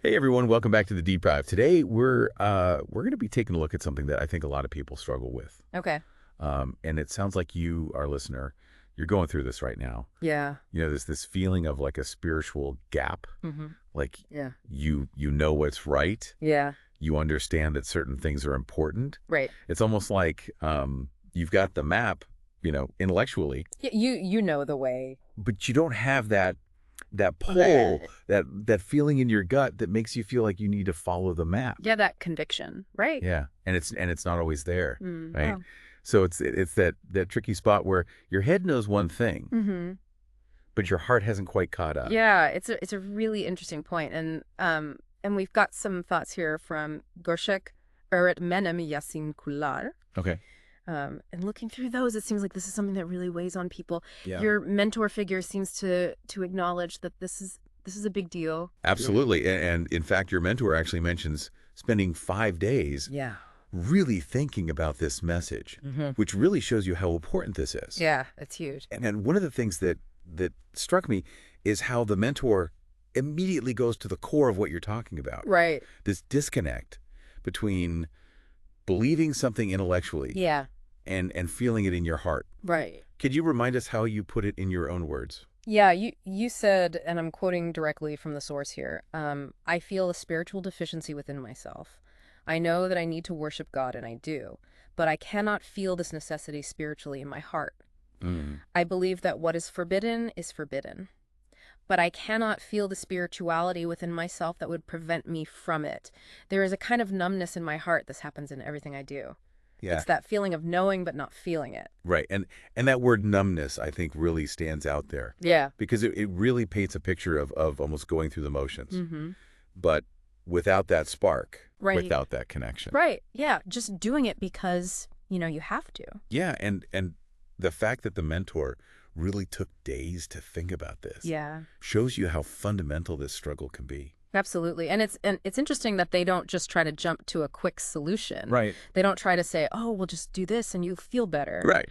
Hey everyone, welcome back to the Deep Dive. Today we're going to be taking a look at something that I think a lot of people struggle with. Okay. And it sounds like you, our listener, you're going through this right now. Yeah. You know, there's this feeling of like a spiritual gap. Mm-hmm. Like Yeah. you know what's right. Yeah. You understand that certain things are important. Right. It's almost like you've got the map, intellectually, You know the way. but you don't have that pull, Right. that feeling in your gut that makes you feel like you need to follow the map. Yeah, that conviction. Right. Yeah, and it's not always there, right? Wow. So it's that tricky spot where your head knows one thing, Mm-hmm. but your heart hasn't quite caught up. Yeah, it's a really interesting point. And we've got some thoughts here from Gorshek Eret Menem Yassin Kular. Okay. And looking through those, it seems like this is something that really weighs on people. Yeah. Your mentor figure seems to acknowledge that this is a big deal. Absolutely. And in fact, your mentor actually mentions spending 5 days Yeah. really thinking about this message, Mm-hmm. which really shows you how important this is. Yeah, it's huge. And one of the things that struck me is how the mentor immediately goes to the core of what you're talking about. Right. This disconnect between believing something intellectually Yeah. and feeling it in your heart. Right. Could you remind us how you put it in your own words? Yeah, you said, and I'm quoting directly from the source here, I feel a spiritual deficiency within myself. I know that I need to worship God, and I do, but I cannot feel this necessity spiritually in my heart. Mm. I believe that what is forbidden, but I cannot feel the spirituality within myself that would prevent me from it. There is a kind of numbness in my heart. This happens in everything I do. Yeah, It's that feeling of knowing but not feeling it. right. And that word numbness, I think, really stands out there Yeah. because it really paints a picture of almost going through the motions, Mm-hmm. but without that spark, Right. without that connection. Right. Yeah. Just doing it because, you have to. Yeah, and the fact that the mentor really took days to think about this Yeah. shows you how fundamental this struggle can be. Absolutely. And it's interesting that they don't just try to jump to a quick solution. Right. They don't try to say, "Oh, we'll just do this and you'll feel better." Right.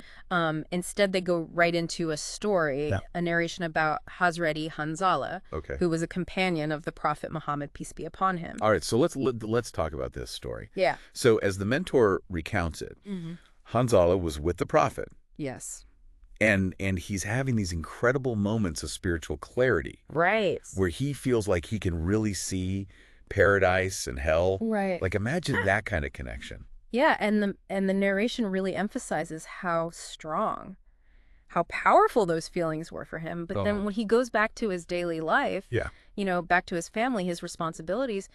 Instead, they go right into a story, Yeah. a narration about Hazreti Hanzala, Okay. who was a companion of the Prophet Muhammad, peace be upon him. All right, so let's talk about this story. Yeah. So as the mentor recounts it, Mm-hmm. Hanzala was with the prophet, Yes. and he's having these incredible moments of spiritual clarity Right. where he feels like he can really see paradise and hell. Right. Like imagine that kind of connection. Yeah, and the narration really emphasizes how strong, how powerful those feelings were for him. But then when he goes back to his daily life, Yeah. back to his family, his responsibilities,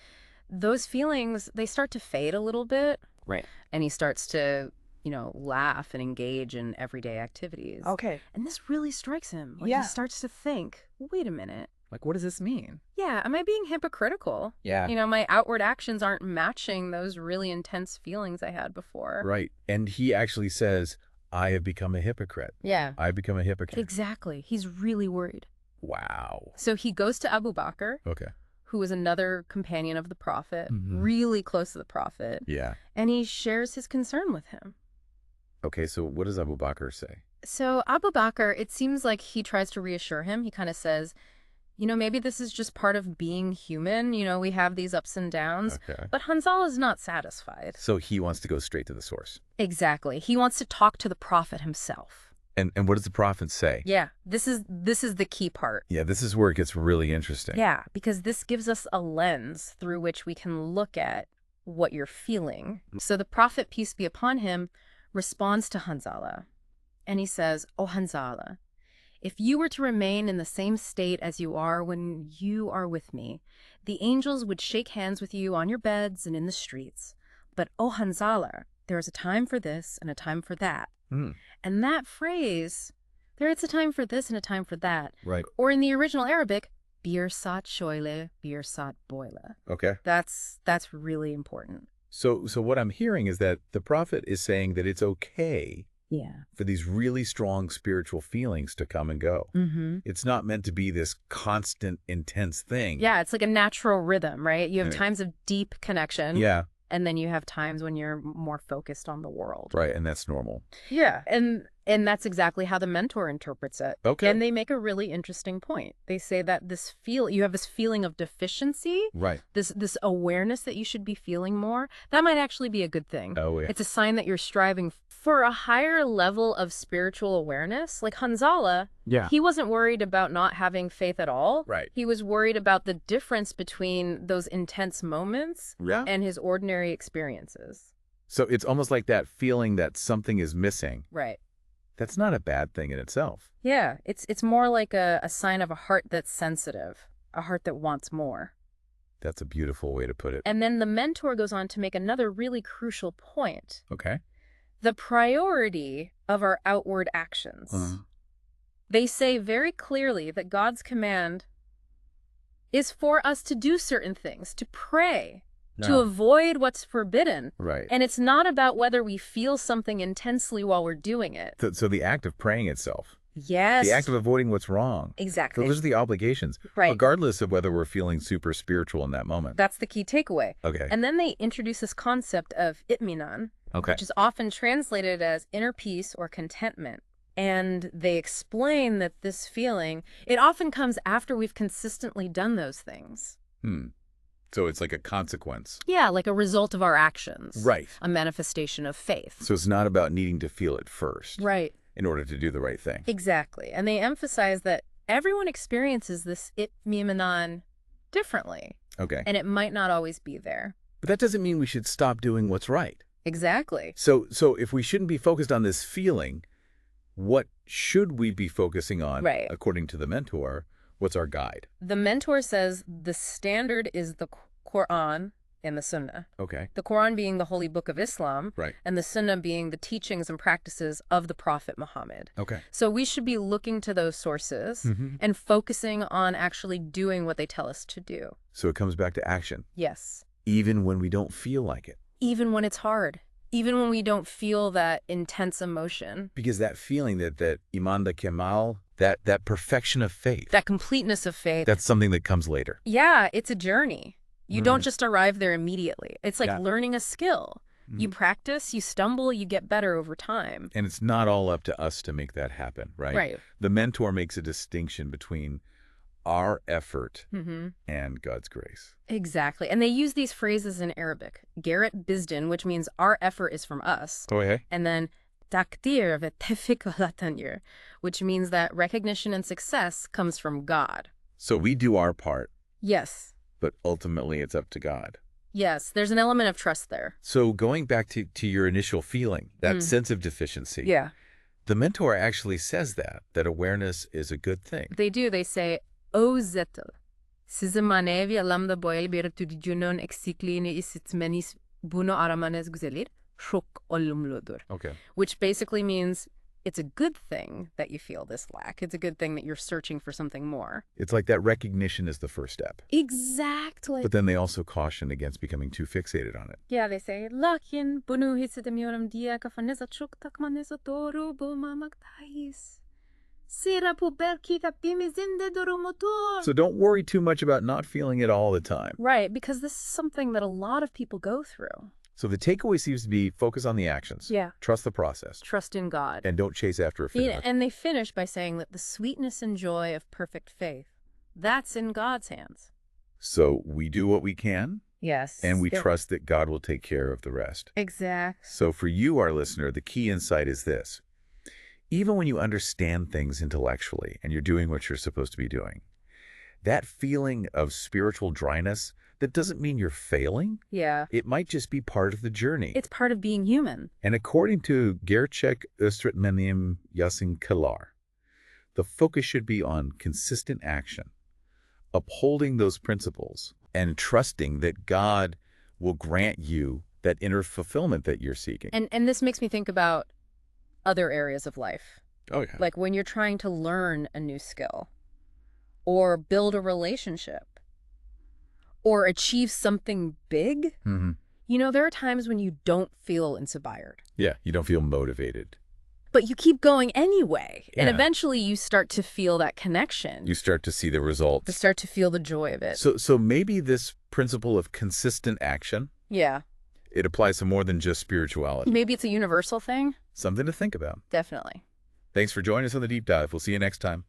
those feelings, they start to fade a little bit. Right. And he starts to, laugh and engage in everyday activities. Okay. And this really strikes him. Like Yeah. he starts to think, wait a minute. Like, what does this mean? Yeah, am I being hypocritical? Yeah. My outward actions aren't matching those really intense feelings I had before. Right. And he actually says, I have become a hypocrite. Yeah. I've become a hypocrite. Exactly. He's really worried. Wow. So he goes to Abu Bakr, Okay. who was another companion of the Prophet, Mhm. really close to the Prophet, Yeah. and he shares his concern with him. Okay, so what does Abu Bakr say? So Abu Bakr, it seems like he tries to reassure him. He kind of says, maybe this is just part of being human. We have these ups and downs. Okay. But Hanzal is not satisfied. So he wants to go straight to the source. Exactly. He wants to talk to the Prophet himself. And what does the prophet say? Yeah, this is the key part. Yeah, this is where it gets really interesting. Yeah, because this gives us a lens through which we can look at what you're feeling. So the Prophet, peace be upon him, responds to Hanzala. And he says, "O Hanzala, if you were to remain in the same state as you are when you are with me, the angels would shake hands with you on your beds and in the streets. But, O Hanzala, there is a time for this and a time for that." Hmm. And that phrase, there is a time for this and a time for that. Right. Or in the original Arabic, bir saat şöyle, bir saat böyle. Okay. That's really important. So what I'm hearing is that the prophet is saying that it's okay Yeah. for these really strong spiritual feelings to come and go. Mm-hmm. It's not meant to be this constant, intense thing. Yeah, it's like a natural rhythm, right? You have Right. times of deep connection. Yeah, And then you have times when you're more focused on the world. right, and that's normal. Yeah. And And that's exactly how the mentor interprets it. Okay. And they make a really interesting point. They say that you have this feeling of deficiency, Right. this awareness that you should be feeling more. That might actually be a good thing. Oh, yeah. It's a sign that you're striving for a higher level of spiritual awareness. Like Hanzala, Yeah. he wasn't worried about not having faith at all. Right. He was worried about the difference between those intense moments Yeah. and his ordinary experiences. So it's almost like that feeling that something is missing. Right. That's not a bad thing in itself. Yeah, it's more like a sign of a heart that's sensitive, a heart that wants more. That's a beautiful way to put it. And then the mentor goes on to make another really crucial point. Okay. The priority of our outward actions. They say very clearly that God's command is for us to do certain things, to pray, to avoid what's forbidden. Right. And it's not about whether we feel something intensely while we're doing it. So the act of praying itself, Yes. the act of avoiding what's wrong. Exactly. Those are the obligations, Right. regardless of whether we're feeling super spiritual in that moment. That's the key takeaway. Okay. And then they introduce this concept of itminan, Okay. which is often translated as inner peace or contentment. And they explain that this feeling, it often comes after we've consistently done those things. So it's like a consequence. Yeah, like a result of our actions. Right. A manifestation of faith. So it's not about needing to feel it first Right. in order to do the right thing. Exactly. And they emphasize that everyone experiences this itminan differently. Okay. And it might not always be there. But that doesn't mean we should stop doing what's right. Exactly. So if we shouldn't be focused on this feeling, what should we be focusing on, Right. according to the mentor? What's our guide? The mentor says the standard is the Quran and the Sunnah. Okay. The Quran being the holy book of Islam, Right. and the Sunnah being the teachings and practices of the Prophet Muhammad. Okay. So we should be looking to those sources Mhm. and focusing on actually doing what they tell us to do. So it comes back to action, Yes. even when we don't feel like it. Even when it's hard. Even when we don't feel that intense emotion. Because that feeling that Iman da Kemal, that perfection of faith, That completeness of faith. that's something that comes later. Yeah, it's a journey. You don't just arrive there immediately. It's like Yeah. learning a skill. You practice, you stumble, you get better over time. And it's not all up to us to make that happen, right? Right. The mentor makes a distinction between our effort Mm-hmm. and God's grace. Exactly. And they use these phrases in Arabic. Garrett Bisden, which means our effort is from us. Oh, yeah? And then takdir ve tevfik ve tanir, which means that recognition and success comes from God. So we do our part, Yes. but ultimately it's up to God. Yes. There's an element of trust there. So going back to your initial feeling, that sense of deficiency, Yeah. the mentor actually says that awareness is a good thing. They do. They say, O zettel, sizin manevi alamda boyal bir tüdücünün eksikliğini hissetmeniz bunu aramanız güzeldir. Çok olumludur. Okay. Which basically means it's a good thing that you feel this lack. It's a good thing that you're searching for something more. It's like that recognition is the first step. Exactly. But then they also caution against becoming too fixated on it. Yeah, they say, lakin bunu hissedemiyorum diye kafanıza çok takmanıza doğru bulmamaktayız. Zira bu belki hepimizin de durumudur. So don't worry too much about not feeling it all the time. Right, because this is something that a lot of people go through. So the takeaway seems to be focus on the actions. Yeah. Trust the process. Trust in God. And don't chase after a feeling. And they finish by saying that the sweetness and joy of perfect faith, that's in God's hands. So we do what we can, Yes. and we trust that God will take care of the rest. Exactly. So for you, our listener, the key insight is this. Even when you understand things intellectually and you're doing what you're supposed to be doing, that feeling of spiritual dryness, that doesn't mean you're failing. Yeah. It might just be part of the journey. It's part of being human. And according to Gerçek Öğretmenim Yasin Kalar, the focus should be on consistent action, upholding those principles, and trusting that God will grant you that inner fulfillment that you're seeking. And this makes me think about other areas of life. Oh, yeah. Like when you're trying to learn a new skill or build a relationship or achieve something big. Mm-hmm. You know, there are times when you don't feel inspired, Yeah, you don't feel motivated. but you keep going anyway. And Yeah. eventually you start to feel that connection. You start to see the You results. start to feel the joy of it. So maybe this principle of consistent action, Yeah. it applies to more than just spirituality. Maybe it's a universal thing. Something to think about. Definitely. Thanks for joining us on the Deep Dive. We'll see you next time.